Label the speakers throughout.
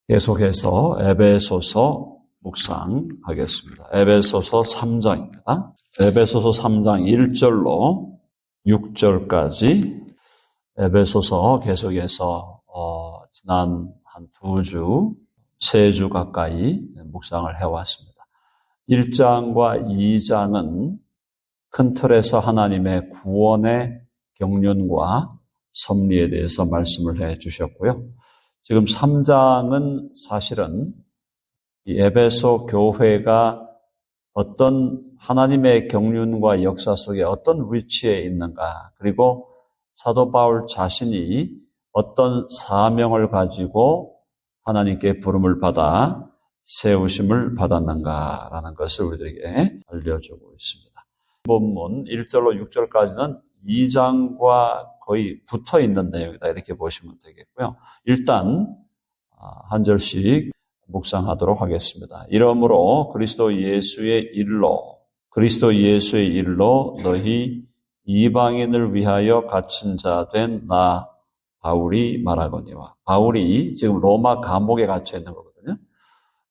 Speaker 1: 계속해서 에베소서 묵상하겠습니다. 에베소서 3장입니다. 에베소서 3장 1절로 6절까지 에베소서 계속해서 지난 한 2주, 3주 가까이 묵상을 해왔습니다. 1장과 2장은 큰 틀에서 하나님의 구원의 경륜과 섭리에 대해서 말씀을 해 주셨고요. 지금 3장은 사실은 이 에베소 교회가 어떤 하나님의 경륜과 역사 속에 어떤 위치에 있는가, 그리고 사도 바울 자신이 어떤 사명을 가지고 하나님께 부름을 받아 세우심을 받았는가라는 것을 우리들에게 알려주고 있습니다. 본문 1절로 6절까지는 2장과 거의 붙어 있는 내용이다, 이렇게 보시면 되겠고요. 일단 한 절씩 묵상하도록 하겠습니다. 이러므로 그리스도 예수의 일로 너희 이방인을 위하여 갇힌 자 된 나 바울이 말하거니와. 바울이 지금 로마 감옥에 갇혀 있는 거거든요.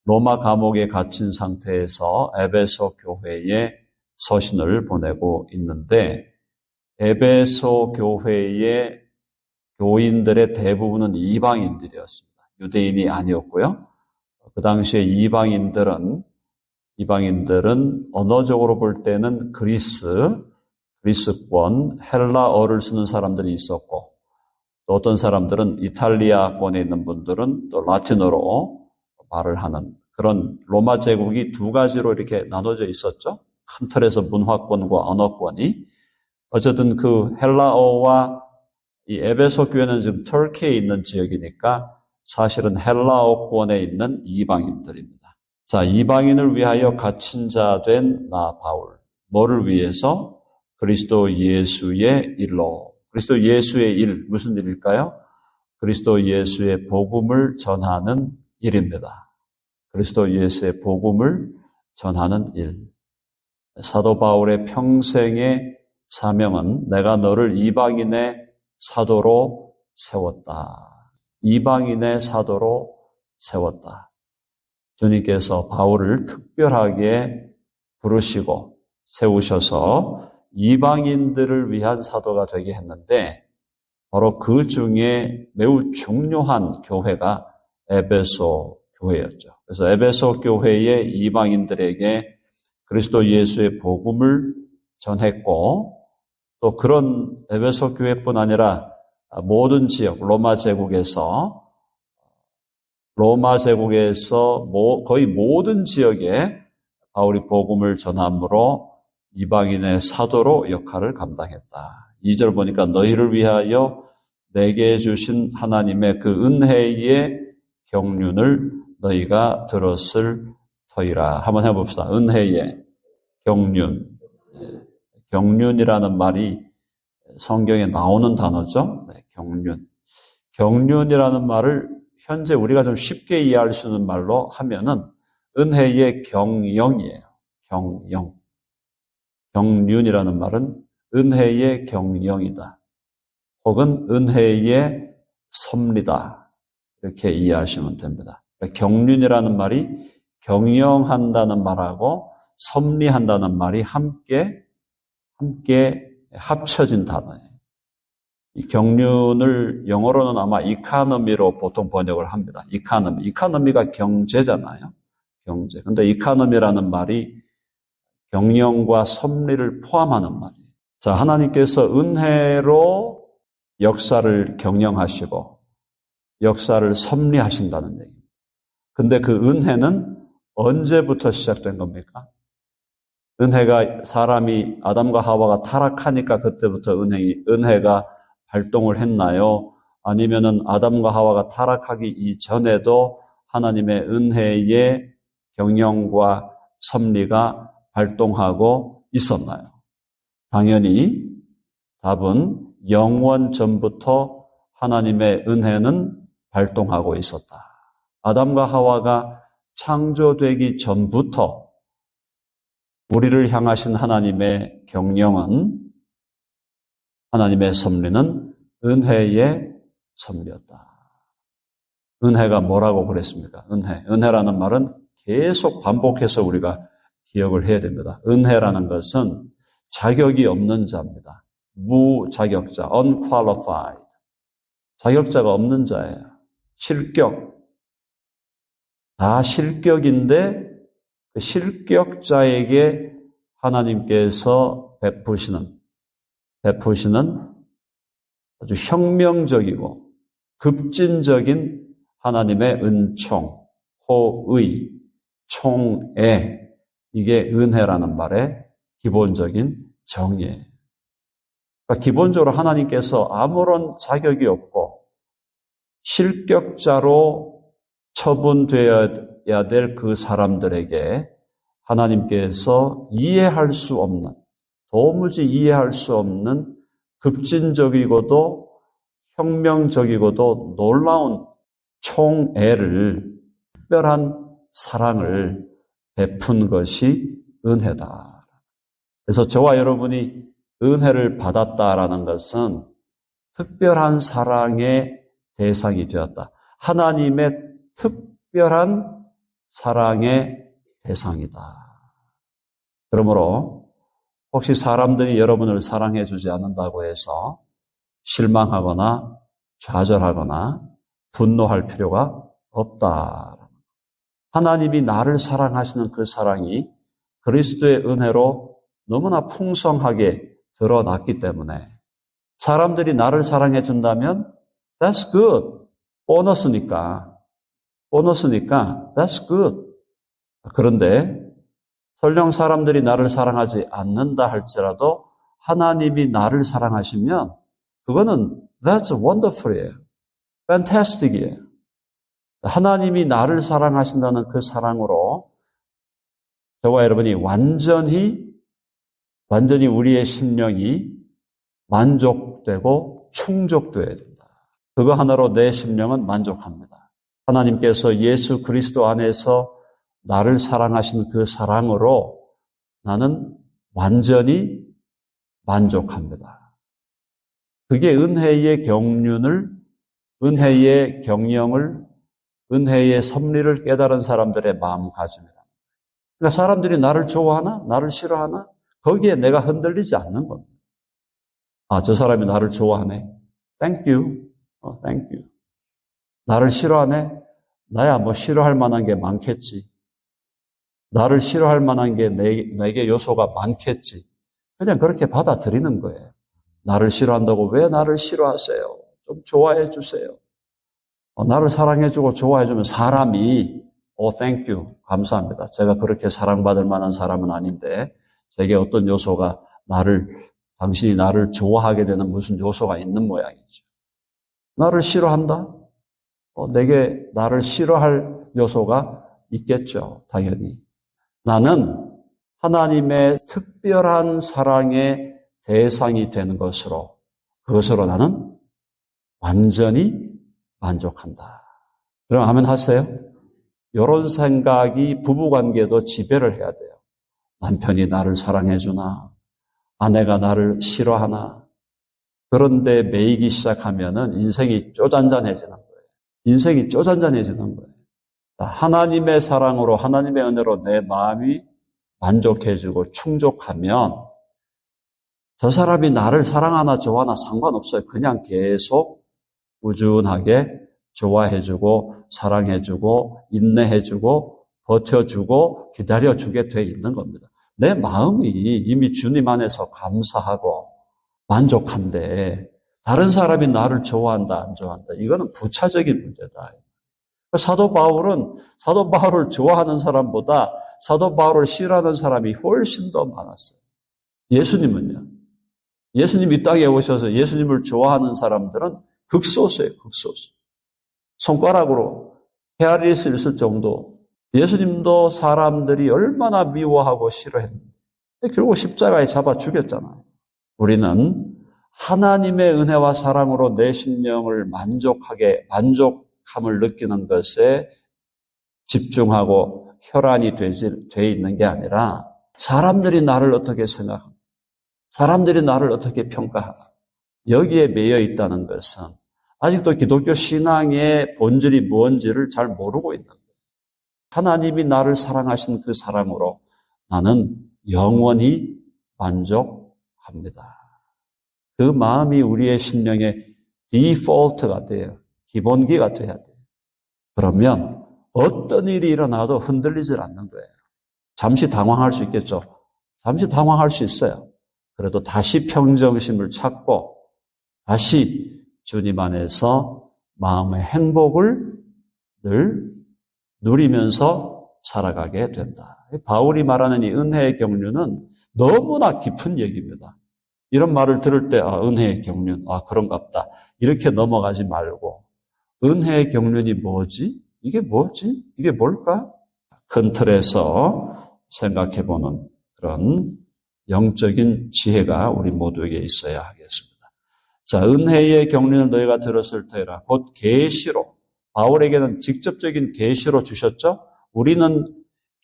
Speaker 1: 로마 감옥에 갇힌 상태에서 에베소 교회에 서신을 보내고 있는데, 에베소 교회의 교인들의 대부분은 이방인들이었습니다. 유대인이 아니었고요. 그 당시에 이방인들은 언어적으로 볼 때는 그리스권, 헬라어를 쓰는 사람들이 있었고, 또 어떤 사람들은 이탈리아권에 있는 분들은 또 라틴어로 말을 하는 그런 로마 제국이 두 가지로 이렇게 나눠져 있었죠. 큰 틀에서 문화권과 언어권이. 어쨌든 그 헬라어와 이 에베소 교회는 지금 터키에 있는 지역이니까 사실은 헬라어권에 있는 이방인들입니다. 자, 이방인을 위하여 갇힌 자 된 나 바울. 뭐를 위해서? 그리스도 예수의 일로. 그리스도 예수의 일, 무슨 일일까요? 그리스도 예수의 복음을 전하는 일입니다. 그리스도 예수의 복음을 전하는 일. 사도 바울의 평생의 사명은 내가 너를 이방인의 사도로 세웠다. 이방인의 사도로 세웠다. 주님께서 바울을 특별하게 부르시고 세우셔서 이방인들을 위한 사도가 되게 했는데, 바로 그 중에 매우 중요한 교회가 에베소 교회였죠. 그래서 에베소 교회의 이방인들에게 그리스도 예수의 복음을 전했고, 또 그런 에베소 교회뿐 아니라 모든 지역, 로마 제국에서 거의 모든 지역에 바울이 복음을 전함으로 이방인의 사도로 역할을 감당했다. 2절 보니까 너희를 위하여 내게 주신 하나님의 그 은혜의 경륜을 너희가 들었을 터이라. 한번 해봅시다. 은혜의 경륜. 경륜이라는 말이 성경에 나오는 단어죠. 네, 경륜. 경륜이라는 말을 현재 우리가 좀 쉽게 이해할 수 있는 말로 하면은 은혜의 경영이에요. 경영. 경륜이라는 말은 은혜의 경영이다. 혹은 은혜의 섭리다. 이렇게 이해하시면 됩니다. 경륜이라는 말이 경영한다는 말하고 섭리한다는 말이 함께 합쳐진 단어예요. 이 경륜을 영어로는 아마 이카노미로 보통 번역을 합니다. 이카노미가 경제잖아요. 경제. 근데 이카노미라는 말이 경영과 섭리를 포함하는 말이에요. 자, 하나님께서 은혜로 역사를 경영하시고 역사를 섭리하신다는 얘기입니다. 근데 그 은혜는 언제부터 시작된 겁니까? 은혜가 사람이 아담과 하와가 타락하니까 그때부터 은혜가 발동을 했나요? 아니면은 아담과 하와가 타락하기 이전에도 하나님의 은혜의 경영과 섭리가 발동하고 있었나요? 당연히 답은 영원 전부터 하나님의 은혜는 발동하고 있었다. 아담과 하와가 창조되기 전부터 우리를 향하신 하나님의 경영은, 하나님의 섭리는 은혜의 섭리였다. 은혜가 뭐라고 그랬습니까? 은혜라는 말은 계속 반복해서 우리가 기억을 해야 됩니다. 은혜라는 것은 자격이 없는 자입니다. 무자격자, unqualified. 자격자가 없는 자예요. 실격. 다 실격인데 그 실격자에게 하나님께서 베푸시는 아주 혁명적이고 급진적인 하나님의 은총, 호의, 총애, 이게 은혜라는 말의 기본적인 정의예요. 그러니까 기본적으로 하나님께서 아무런 자격이 없고 실격자로 처분되어야 될 그 사람들에게 하나님께서 이해할 수 없는, 도무지 이해할 수 없는 급진적이고도 혁명적이고도 놀라운 총애를, 특별한 사랑을 베푼 것이 은혜다. 그래서 저와 여러분이 은혜를 받았다라는 것은 특별한 사랑의 대상이 되었다. 하나님의 특별한 사랑의 대상이다. 그러므로 혹시 사람들이 여러분을 사랑해 주지 않는다고 해서 실망하거나 좌절하거나 분노할 필요가 없다. 하나님이 나를 사랑하시는 그 사랑이 그리스도의 은혜로 너무나 풍성하게 드러났기 때문에 사람들이 나를 사랑해 준다면 that's good. 보너스니까 that's good. 그런데 설령 사람들이 나를 사랑하지 않는다 할지라도 하나님이 나를 사랑하시면 그거는 that's wonderful이에요. fantastic이에요. 하나님이 나를 사랑하신다는 그 사랑으로 저와 여러분이 완전히 우리의 심령이 만족되고 충족되어야 된다. 그거 하나로 내 심령은 만족합니다. 하나님께서 예수 그리스도 안에서 나를 사랑하신 그 사랑으로 나는 완전히 만족합니다. 그게 은혜의 경륜을, 은혜의 경영을, 은혜의 섭리를 깨달은 사람들의 마음가짐이다. 그러니까 사람들이 나를 좋아하나? 나를 싫어하나? 거기에 내가 흔들리지 않는 겁니다. 아, 저 사람이 나를 좋아하네. Thank you. Thank you. 나를 싫어하네? 나야 뭐 싫어할 만한 게 많겠지. 나를 싫어할 만한 게 내게 요소가 많겠지. 그냥 그렇게 받아들이는 거예요. 나를 싫어한다고 왜 나를 싫어하세요? 좀 좋아해 주세요. 나를 사랑해주고 좋아해주면 사람이 thank you. 감사합니다. 제가 그렇게 사랑받을 만한 사람은 아닌데 제게 어떤 요소가 당신이 나를 좋아하게 되는 무슨 요소가 있는 모양이죠. 나를 싫어한다? 내게 나를 싫어할 요소가 있겠죠. 당연히. 나는 하나님의 특별한 사랑의 대상이 되는 그것으로 나는 완전히 만족한다. 그럼 아멘 하세요? 이런 생각이 부부관계도 지배를 해야 돼요. 남편이 나를 사랑해주나? 아내가 나를 싫어하나? 그런데 매이기 시작하면은 인생이 쪼잔잔해지는 거예요. 인생이 쪼잔잔해지는 거예요. 하나님의 사랑으로, 하나님의 은혜로 내 마음이 만족해지고 충족하면 저 사람이 나를 사랑하나 좋아하나 상관없어요. 그냥 계속 꾸준하게 좋아해주고 사랑해주고 인내해주고 버텨주고 기다려주게 돼 있는 겁니다. 내 마음이 이미 주님 안에서 감사하고 만족한데 다른 사람이 나를 좋아한다 안 좋아한다 이거는 부차적인 문제다. 사도 바울을 좋아하는 사람보다 사도 바울을 싫어하는 사람이 훨씬 더 많았어요. 예수님은요. 예수님 이 땅에 오셔서 예수님을 좋아하는 사람들은 극소수예요. 극소수. 손가락으로 헤아릴 수 있을 정도. 예수님도 사람들이 얼마나 미워하고 싫어했는데 결국 십자가에 잡아 죽였잖아요. 우리는 하나님의 은혜와 사랑으로 내 심령을 만족함을 느끼는 것에 집중하고 혈안이 돼 있는 게 아니라 사람들이 나를 어떻게 생각하고 사람들이 나를 어떻게 평가하고 여기에 매여 있다는 것은 아직도 기독교 신앙의 본질이 뭔지를 잘 모르고 있는 거예요. 하나님이 나를 사랑하신 그 사랑으로 나는 영원히 만족합니다. 그 마음이 우리의 심령의 디폴트가 돼요. 기본기가 돼야 돼요. 그러면 어떤 일이 일어나도 흔들리질 않는 거예요. 잠시 당황할 수 있겠죠. 잠시 당황할 수 있어요. 그래도 다시 평정심을 찾고 다시 주님 안에서 마음의 행복을 늘 누리면서 살아가게 된다. 바울이 말하는 이 은혜의 경륜은 너무나 깊은 얘기입니다. 이런 말을 들을 때 은혜의 경륜, 그런갑다. 이렇게 넘어가지 말고 은혜의 경륜이 뭐지? 이게 뭐지? 이게 뭘까? 큰 틀에서 생각해보는 그런 영적인 지혜가 우리 모두에게 있어야 하겠습니다. 자, 은혜의 경륜을 너희가 들었을 때라 곧 계시로, 바울에게는 직접적인 계시로 주셨죠? 우리는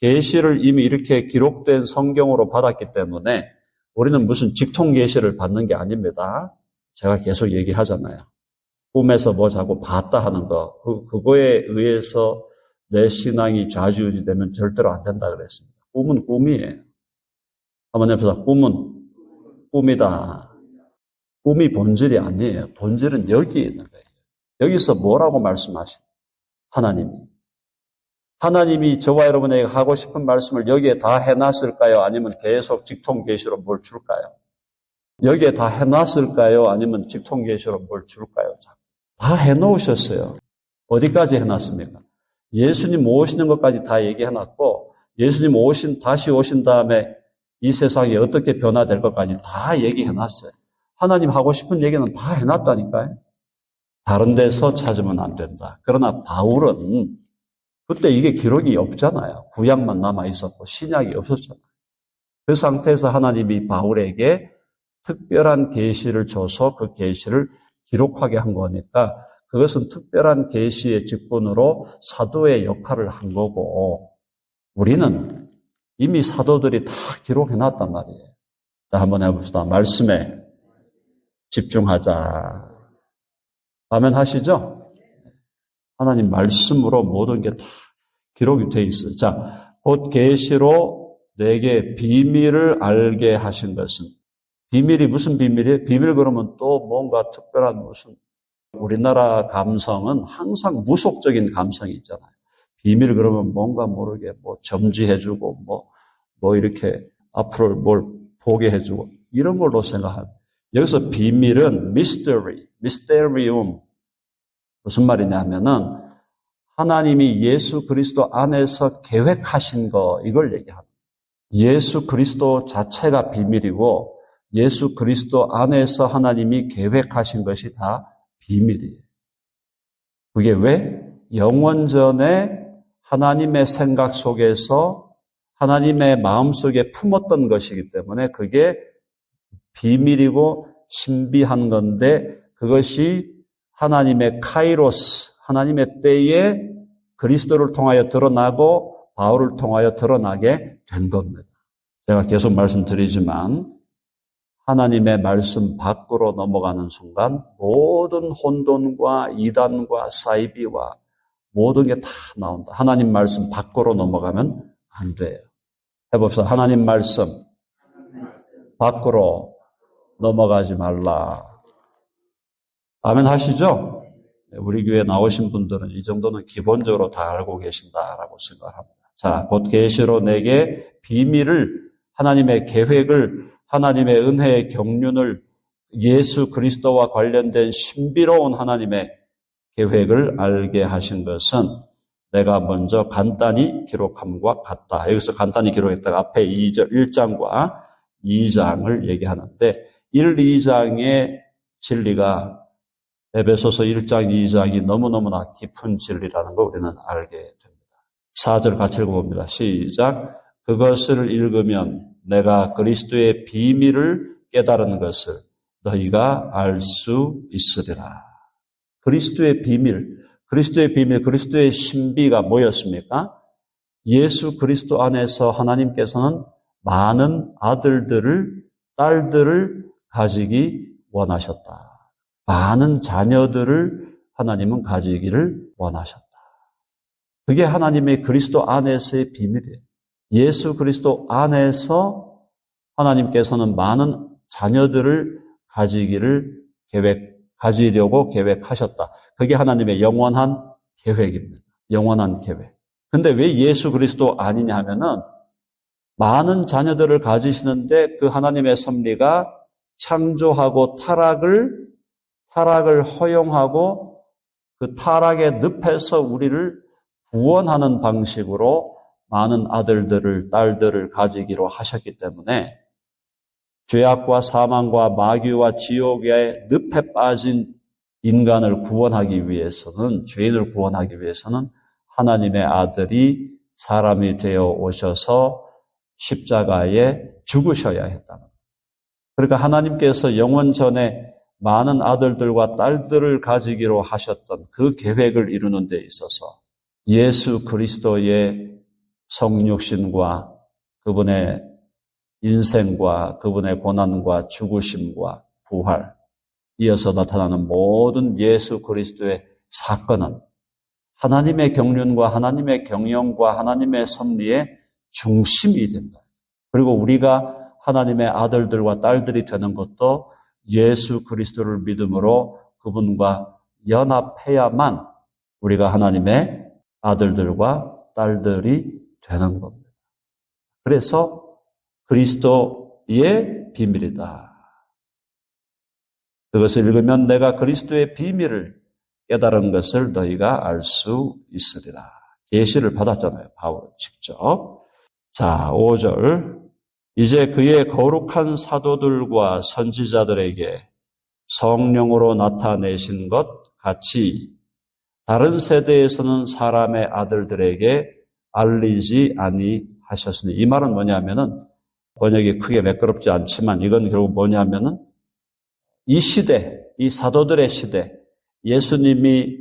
Speaker 1: 계시를 이미 이렇게 기록된 성경으로 받았기 때문에 우리는 무슨 직통 계시를 받는 게 아닙니다. 제가 계속 얘기하잖아요. 꿈에서 뭐 자꾸 봤다 하는 거, 그거에 의해서 내 신앙이 좌지우지되면 절대로 안 된다 그랬습니다. 꿈은 꿈이에요. 한번 옆에서 꿈은 꿈이다. 꿈이 본질이 아니에요. 본질은 여기 있는 거예요. 여기서 뭐라고 말씀하시나요? 하나님이 저와 여러분에게 하고 싶은 말씀을 여기에 다 해놨을까요? 아니면 계속 직통계시로 뭘 줄까요? 여기에 다 해놨을까요? 아니면 직통계시로 뭘 줄까요? 다 해놓으셨어요. 어디까지 해놨습니까? 예수님 오시는 것까지 다 얘기해놨고 예수님 다시 오신 다음에 이 세상이 어떻게 변화될 것까지 다 얘기해놨어요. 하나님 하고 싶은 얘기는 다 해놨다니까요. 다른 데서 찾으면 안 된다. 그러나 바울은 그때 이게 기록이 없잖아요. 구약만 남아있었고 신약이 없었잖아요. 그 상태에서 하나님이 바울에게 특별한 계시를 줘서 그 계시를 기록하게 한 거니까 그것은 특별한 계시의 직분으로 사도의 역할을 한 거고 우리는 이미 사도들이 다 기록해놨단 말이에요. 자, 한번 해봅시다. 말씀에 집중하자. 아멘 하시죠? 하나님 말씀으로 모든 게 다 기록이 되어 있어요. 자, 곧 계시로 내게 비밀을 알게 하신 것은 비밀이 무슨 비밀이에요? 비밀 그러면 또 뭔가 특별한 무슨 우리나라 감성은 항상 무속적인 감성이 있잖아요. 비밀 그러면 뭔가 모르게 뭐 점지해주고 뭐 이렇게 앞으로 뭘 보게 해주고 이런 걸로 생각합니다. 여기서 비밀은 mysterium 무슨 말이냐 하면은 하나님이 예수 그리스도 안에서 계획하신 거 이걸 얘기합니다. 예수 그리스도 자체가 비밀이고 예수 그리스도 안에서 하나님이 계획하신 것이 다 비밀이에요. 그게 왜? 영원전에 하나님의 생각 속에서 하나님의 마음속에 품었던 것이기 때문에 그게 비밀이고 신비한 건데 그것이 하나님의 카이로스, 하나님의 때에 그리스도를 통하여 드러나고 바울을 통하여 드러나게 된 겁니다. 제가 계속 말씀드리지만 하나님의 말씀 밖으로 넘어가는 순간 모든 혼돈과 이단과 사이비와 모든 게 다 나온다. 하나님 말씀 밖으로 넘어가면 안 돼요. 해봅시다. 하나님 말씀 밖으로 넘어가지 말라. 아멘 하시죠? 우리 교회에 나오신 분들은 이 정도는 기본적으로 다 알고 계신다라고 생각합니다. 자, 곧 계시로 내게 비밀을 하나님의 계획을 하나님의 은혜의 경륜을 예수 그리스도와 관련된 신비로운 하나님의 계획을 알게 하신 것은 내가 먼저 간단히 기록함과 같다. 여기서 간단히 기록했다가 앞에 1장과 2장을 얘기하는데 1, 2장의 진리가 에베소서 1장, 2장이 너무너무나 깊은 진리라는 걸 우리는 알게 됩니다. 4절 같이 읽어봅니다. 시작. 그것을 읽으면 내가 그리스도의 비밀을 깨달은 것을 너희가 알 수 있으리라. 그리스도의 비밀, 그리스도의 신비가 뭐였습니까? 예수 그리스도 안에서 하나님께서는 많은 아들들을, 딸들을 가지기 원하셨다. 많은 자녀들을 하나님은 가지기를 원하셨다. 그게 하나님의 그리스도 안에서의 비밀이에요. 예수 그리스도 안에서 하나님께서는 많은 자녀들을 가지려고 계획하셨다. 그게 하나님의 영원한 계획입니다. 영원한 계획. 근데 왜 예수 그리스도 아니냐 하면은 많은 자녀들을 가지시는데 그 하나님의 섭리가 창조하고 타락을 허용하고 그 타락의 늪에서 우리를 구원하는 방식으로 많은 아들들을, 딸들을 가지기로 하셨기 때문에 죄악과 사망과 마귀와 지옥의 늪에 빠진 인간을 구원하기 위해서는, 죄인을 구원하기 위해서는 하나님의 아들이 사람이 되어 오셔서 십자가에 죽으셔야 했다는 거예요. 그러니까 하나님께서 영원 전에 많은 아들들과 딸들을 가지기로 하셨던 그 계획을 이루는 데 있어서 예수 그리스도의 성육신과 그분의 인생과 그분의 고난과 죽으심과 부활, 이어서 나타나는 모든 예수 그리스도의 사건은 하나님의 경륜과 하나님의 경영과 하나님의 섭리의 중심이 된다. 그리고 우리가 하나님의 아들들과 딸들이 되는 것도 예수 그리스도를 믿음으로 그분과 연합해야만 우리가 하나님의 아들들과 딸들이 되는 겁니다. 그래서 그리스도의 비밀이다. 그것을 읽으면 내가 그리스도의 비밀을 깨달은 것을 너희가 알 수 있으리라. 계시를 받았잖아요. 바울은 직접. 자, 5절. 이제 그의 거룩한 사도들과 선지자들에게 성령으로 나타내신 것 같이 다른 세대에서는 사람의 아들들에게 알리지 아니하셨으니. 이 말은 뭐냐면은 번역이 크게 매끄럽지 않지만 이건 결국 뭐냐면은 이 시대, 이 사도들의 시대, 예수님이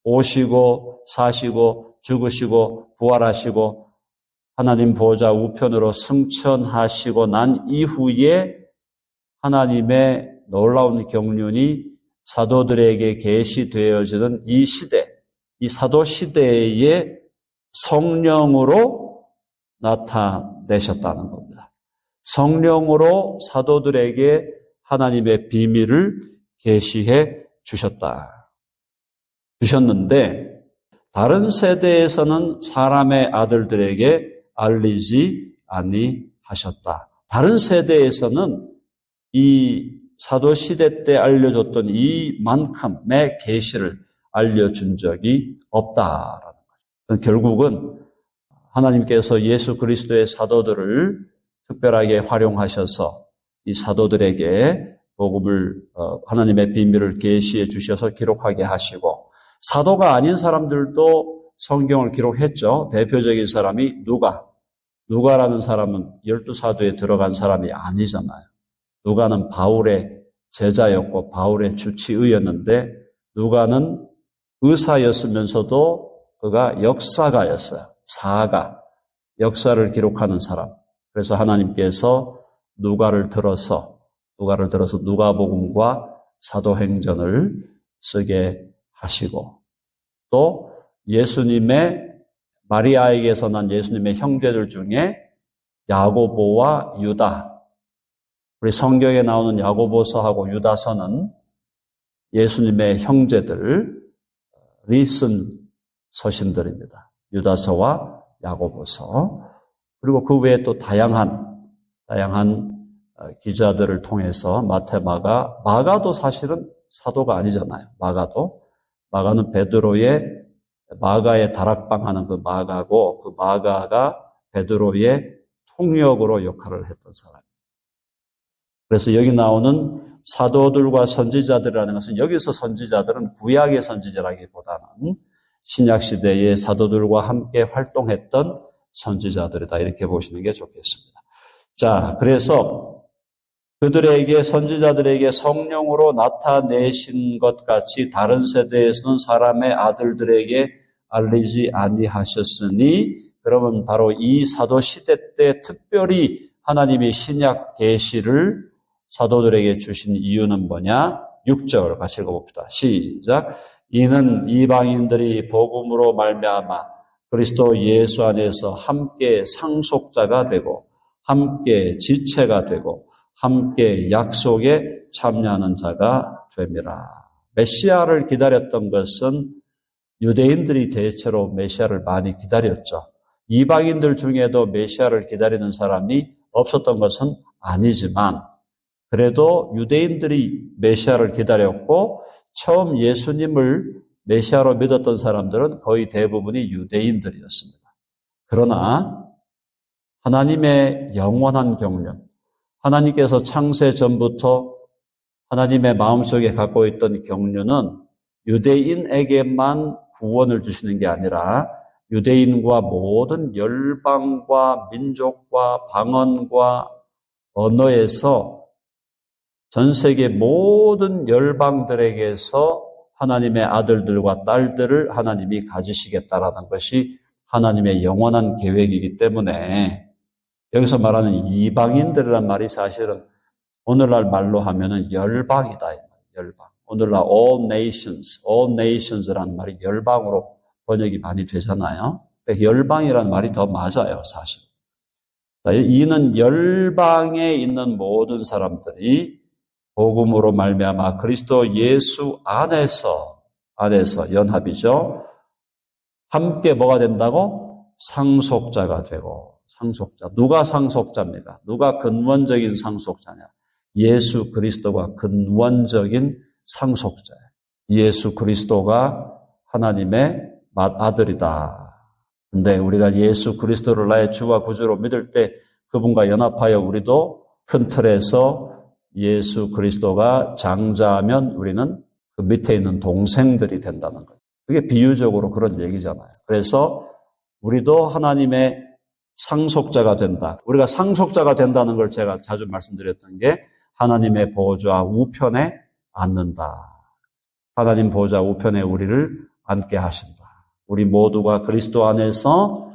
Speaker 1: 오시고 사시고 죽으시고 부활하시고 하나님 보좌 우편으로 승천하시고 난 이후에 하나님의 놀라운 경륜이 사도들에게 계시되어지는 이 시대, 이 사도 시대에 성령으로 나타내셨다는 겁니다. 성령으로 사도들에게 하나님의 비밀을 계시해 주셨는데 다른 세대에서는 사람의 아들들에게 알리지 아니하셨다. 다른 세대에서는 이 사도시대 때 알려줬던 이만큼의 계시를 알려준 적이 없다라는 거죠. 결국은 하나님께서 예수 그리스도의 사도들을 특별하게 활용하셔서 이 사도들에게 복음을 하나님의 비밀을 계시해 주셔서 기록하게 하시고 사도가 아닌 사람들도 성경을 기록했죠. 대표적인 사람이 누가라는 사람은 12사도에 들어간 사람이 아니잖아요. 누가는 바울의 제자였고 바울의 주치의였는데 누가는 의사였으면서도 그가 역사가였어요. 역사를 기록하는 사람. 그래서 하나님께서 누가를 들어서 누가복음과 사도행전을 쓰게 하시고 또 예수님의 마리아에게서 난 예수님의 형제들 중에 야고보와 유다, 우리 성경에 나오는 야고보서하고 유다서는 예수님의 형제들이 쓴 서신들입니다. 유다서와 야고보서. 그리고 그 외에 또 다양한 기자들을 통해서 마태, 마가도 사실은 사도가 아니잖아요. 마가는 베드로의 마가의 다락방하는 그 마가고 그 마가가 베드로의 통역으로 역할을 했던 사람이에요. 그래서 여기 나오는 사도들과 선지자들이라는 것은 여기서 선지자들은 구약의 선지자라기보다는 신약시대의 사도들과 함께 활동했던 선지자들이다. 이렇게 보시는 게 좋겠습니다. 자, 그래서 그들에게 선지자들에게 성령으로 나타내신 것 같이 다른 세대에서는 사람의 아들들에게 알리지 아니하셨으니 그러면 바로 이 사도 시대 때 특별히 하나님이 신약 계시를 사도들에게 주신 이유는 뭐냐? 6절 같이 읽어봅시다. 시작. 이는 이방인들이 복음으로 말미암아 그리스도 예수 안에서 함께 상속자가 되고 함께 지체가 되고 함께 약속에 참여하는 자가 됨이라. 메시아를 기다렸던 것은 유대인들이 대체로 메시아를 많이 기다렸죠. 이방인들 중에도 메시아를 기다리는 사람이 없었던 것은 아니지만 그래도 유대인들이 메시아를 기다렸고 처음 예수님을 메시아로 믿었던 사람들은 거의 대부분이 유대인들이었습니다. 그러나 하나님의 영원한 경륜, 하나님께서 창세 전부터 하나님의 마음속에 갖고 있던 경륜은 유대인에게만 구원을 주시는 게 아니라 유대인과 모든 열방과 민족과 방언과 언어에서 전 세계 모든 열방들에게서 하나님의 아들들과 딸들을 하나님이 가지시겠다라는 것이 하나님의 영원한 계획이기 때문에 여기서 말하는 이방인들이란 말이 사실은 오늘날 말로 하면은 열방이다. 열방. 오늘날 all nations라는 말이 열방으로 번역이 많이 되잖아요. 열방이라는 말이 더 맞아요, 사실. 이는 열방에 있는 모든 사람들이 복음으로 말미암아 그리스도 예수 안에서 연합이죠. 함께 뭐가 된다고? 상속자가 되고. 상속자. 누가 상속자입니까? 누가 근원적인 상속자냐? 예수 그리스도가 근원적인 상속자예요. 예수 그리스도가 하나님의 맏아들이다. 근데 우리가 예수 그리스도를 나의 주와 구주로 믿을 때 그분과 연합하여 우리도 큰 틀에서 예수 그리스도가 장자면 우리는 그 밑에 있는 동생들이 된다는 거예요. 그게 비유적으로 그런 얘기잖아요. 그래서 우리도 하나님의 상속자가 된다. 우리가 상속자가 된다는 걸 제가 자주 말씀드렸던 게 하나님의 보좌 우편에 앉는다. 하나님 보좌 우편에 우리를 앉게 하신다. 우리 모두가 그리스도 안에서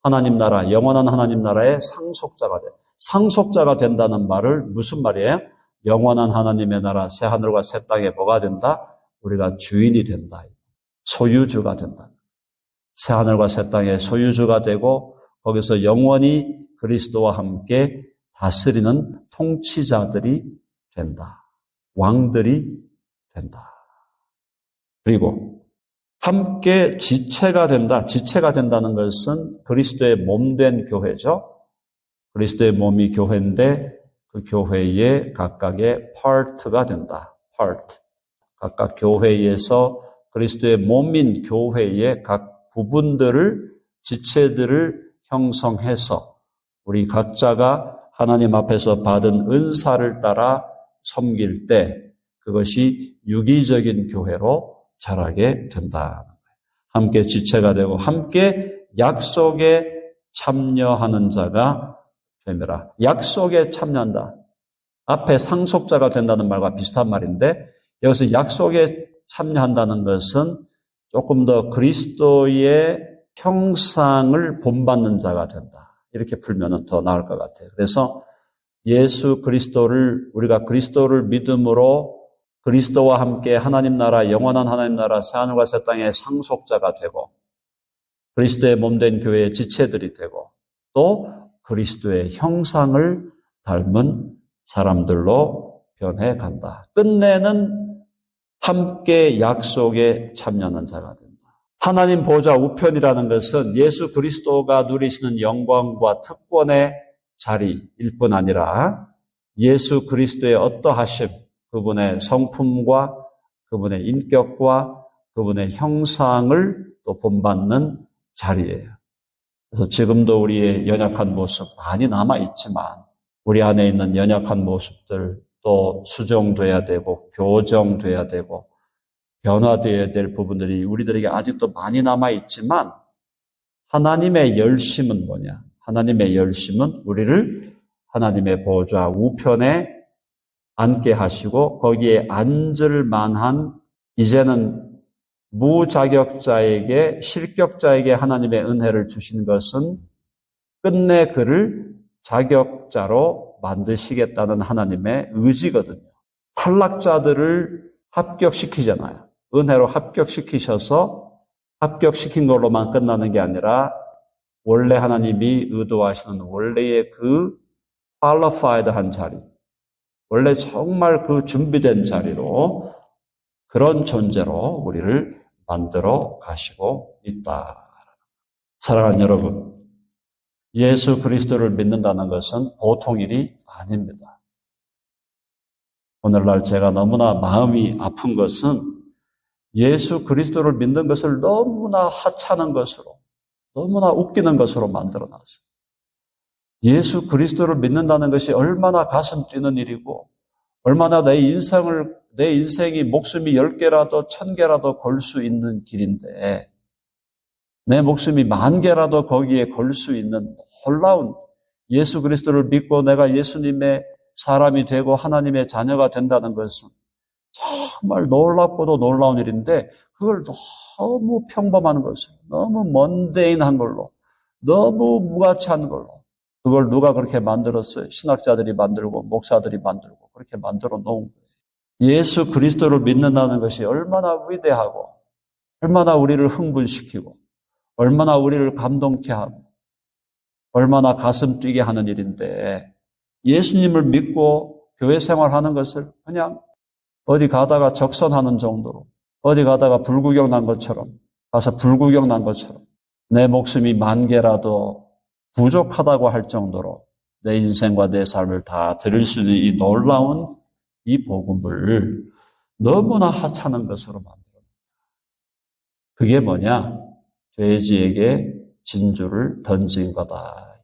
Speaker 1: 하나님 나라, 영원한 하나님 나라의 상속자가 돼. 상속자가 된다는 말을 무슨 말이에요? 영원한 하나님의 나라, 새 하늘과 새 땅에 뭐가 된다? 우리가 주인이 된다. 소유주가 된다. 새 하늘과 새 땅의 소유주가 되고 거기서 영원히 그리스도와 함께 다스리는 통치자들이 된다. 왕들이 된다. 그리고 함께 지체가 된다. 지체가 된다는 것은 그리스도의 몸된 교회죠. 그리스도의 몸이 교회인데 그 교회의 각각의 파트가 된다. 파트. 각각 교회에서 그리스도의 몸인 교회의 각 부분들을, 지체들을 형성해서 우리 각자가 하나님 앞에서 받은 은사를 따라 섬길 때 그것이 유기적인 교회로 자라게 된다. 함께 지체가 되고 함께 약속에 참여하는 자가 됨이라. 약속에 참여한다. 앞에 상속자가 된다는 말과 비슷한 말인데 여기서 약속에 참여한다는 것은 조금 더 그리스도의 형상을 본받는 자가 된다. 이렇게 풀면 더 나을 것 같아요. 그래서 예수 그리스도를, 우리가 그리스도를 믿음으로 그리스도와 함께 하나님 나라, 영원한 하나님 나라, 새하늘과 새 땅의 상속자가 되고 그리스도의 몸된 교회의 지체들이 되고 또 그리스도의 형상을 닮은 사람들로 변해간다. 끝내는 함께 약속에 참여하는 자가 된다. 하나님 보좌 우편이라는 것은 예수 그리스도가 누리시는 영광과 특권의 자리일 뿐 아니라 예수 그리스도의 어떠하심, 그분의 성품과 그분의 인격과 그분의 형상을 또 본받는 자리예요. 그래서 지금도 우리의 연약한 모습 많이 남아있지만 우리 안에 있는 연약한 모습들 또 수정돼야 되고 교정돼야 되고 변화되어야 될 부분들이 우리들에게 아직도 많이 남아있지만 하나님의 열심은 뭐냐? 하나님의 열심은 우리를 하나님의 보좌 우편에 앉게 하시고 거기에 앉을 만한 이제는 무자격자에게 실격자에게 하나님의 은혜를 주신 것은 끝내 그를 자격자로 만드시겠다는 하나님의 의지거든요. 탈락자들을 합격시키잖아요. 은혜로 합격시키셔서 합격시킨 걸로만 끝나는 게 아니라 원래 하나님이 의도하시는 원래의 그 qualified한 자리, 원래 정말 그 준비된 자리로 그런 존재로 우리를 만들어 가시고 있다. 사랑하는 여러분, 예수 그리스도를 믿는다는 것은 보통 일이 아닙니다. 오늘날 제가 너무나 마음이 아픈 것은 예수 그리스도를 믿는 것을 너무나 하찮은 것으로, 너무나 웃기는 것으로 만들어놨어요. 예수 그리스도를 믿는다는 것이 얼마나 가슴 뛰는 일이고, 얼마나 내 인생이 목숨이 10개라도 1000개라도 걸 수 있는 길인데, 내 목숨이 10,000개라도 거기에 걸 수 있는 놀라운 예수 그리스도를 믿고 내가 예수님의 사람이 되고 하나님의 자녀가 된다는 것은 정말 놀랍고도 놀라운 일인데, 그걸 너무 평범한 것으로, 너무 먼데인한 걸로, 너무 무가치한 걸로, 그걸 누가 그렇게 만들었어요? 신학자들이 만들고 목사들이 만들고 그렇게 만들어 놓은 거예요. 예수 그리스도를 믿는다는 것이 얼마나 위대하고, 얼마나 우리를 흥분시키고, 얼마나 우리를 감동케 하고, 얼마나 가슴 뛰게 하는 일인데, 예수님을 믿고 교회 생활하는 것을 그냥 어디 가다가 적선하는 정도로, 어디 가다가 불구경 난 것처럼, 가서 불구경 난 것처럼, 내 목숨이 10,000개라도 부족하다고 할 정도로 내 인생과 내 삶을 다 드릴 수 있는 이 놀라운 이 복음을 너무나 하찮은 것으로 만들어요. 그게 뭐냐? 돼지에게 진주를 던진 거다.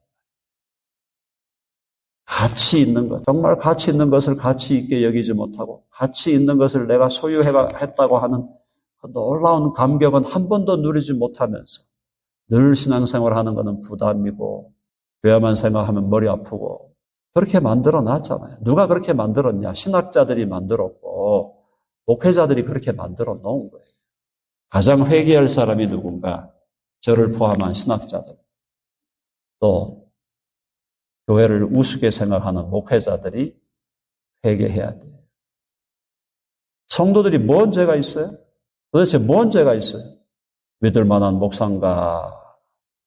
Speaker 1: 가치 있는 것, 정말 가치 있는 것을 가치 있게 여기지 못하고 가치 있는 것을 내가 소유했다고 하는 그 놀라운 감격은 한 번도 누리지 못하면서 늘 신앙생활하는 것은 부담이고 교회만 생각하면 머리 아프고 그렇게 만들어 놨잖아요. 누가 그렇게 만들었냐? 신학자들이 만들었고 목회자들이 그렇게 만들어 놓은 거예요. 가장 회개할 사람이 누군가? 저를 포함한 신학자들, 또 교회를 우습게 생각하는 목회자들이 회개해야 돼요. 성도들이 뭔 죄가 있어요? 도대체 뭔 죄가 있어요? 믿을 만한 목사인가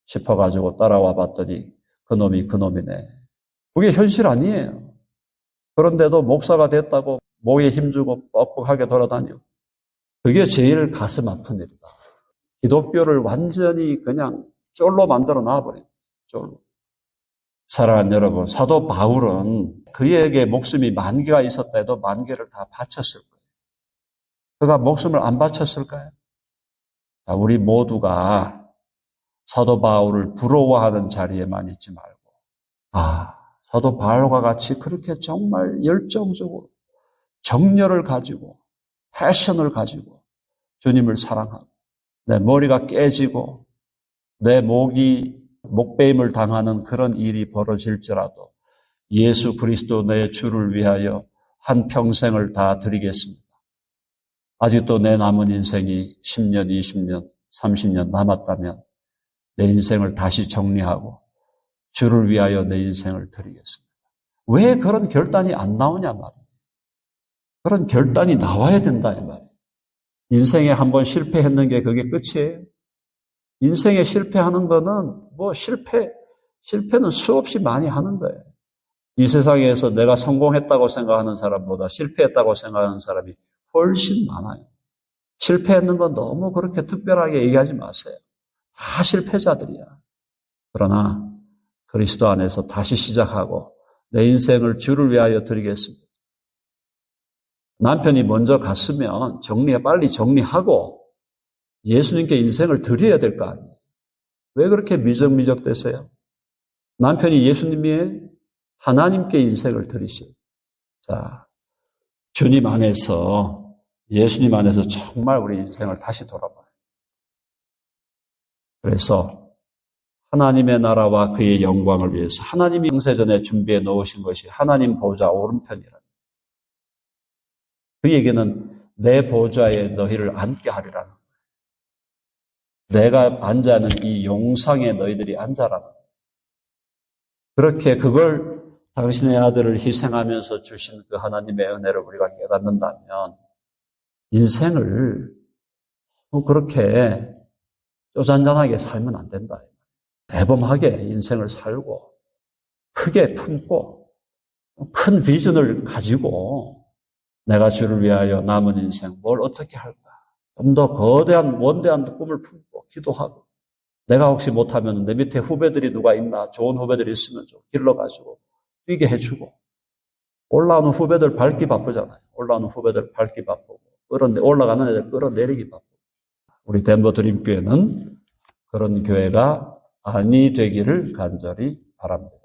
Speaker 1: 싶어가지고 따라와 봤더니 그놈이 그놈이네. 그게 현실 아니에요. 그런데도 목사가 됐다고 목에 힘주고 뻑뻑하게 돌아다녀. 그게 제일 가슴 아픈 일이다. 기독교를 완전히 그냥 쫄로 만들어 놔버려요. 쫄로. 사랑하는 여러분, 사도 바울은 그에게 목숨이 10,000개가 있었다 해도 10,000개를 다 바쳤을 거예요. 그가 목숨을 안 바쳤을까요? 우리 모두가 사도 바울을 부러워하는 자리에만 있지 말고, 사도 바울과 같이 그렇게 정말 열정적으로 정열을 가지고 패션을 가지고 주님을 사랑하고 내 머리가 깨지고 내 목베임을 당하는 그런 일이 벌어질지라도 예수 그리스도 내 주를 위하여 한 평생을 다 드리겠습니다. 아직도 내 남은 인생이 10년, 20년, 30년 남았다면 내 인생을 다시 정리하고 주를 위하여 내 인생을 드리겠습니다. 왜 그런 결단이 안 나오냐 말이에요. 그런 결단이 나와야 된다 이 말이에요. 인생에 한번 실패했는 게 그게 끝이에요. 인생에 실패하는 거는 실패는 수없이 많이 하는 거예요. 이 세상에서 내가 성공했다고 생각하는 사람보다 실패했다고 생각하는 사람이 훨씬 많아요. 실패했는 건 너무 그렇게 특별하게 얘기하지 마세요. 다 실패자들이야. 그러나 그리스도 안에서 다시 시작하고 내 인생을 주를 위하여 드리겠습니다. 남편이 먼저 갔으면 빨리 정리하고 예수님께 인생을 드려야 될 거 아니에요. 왜 그렇게 미적미적되세요? 남편이 예수님이 하나님께 인생을 드리셔요. 자, 주님 안에서, 예수님 안에서 정말 우리 인생을 다시 돌아봐요. 그래서 하나님의 나라와 그의 영광을 위해서 하나님이 창세전에 준비해 놓으신 것이 하나님 보좌 오른편이라. 그 얘기는 내 보좌에 너희를 앉게 하리라는 거예요. 내가 앉아는 이 용상에 너희들이 앉아라는 거예요. 그렇게 그걸 당신의 아들을 희생하면서 주신 그 하나님의 은혜를 우리가 깨닫는다면 인생을 그렇게 쪼잔잔하게 살면 안 된다. 대범하게 인생을 살고 크게 품고 큰 비전을 가지고 내가 주를 위하여 남은 인생 뭘 어떻게 할까? 좀 더 거대한 원대한 꿈을 품고 기도하고 내가 혹시 못하면 내 밑에 후배들이 누가 있나 좋은 후배들이 있으면 좀 길러가지고 뛰게 해주고 올라오는 후배들 밟기 바쁘잖아요. 올라오는 후배들 밟기 바쁘고 올라가는 애들 끌어내리기 바쁘고 우리 덴버 드림교회는 그런 교회가 아니 되기를 간절히 바랍니다.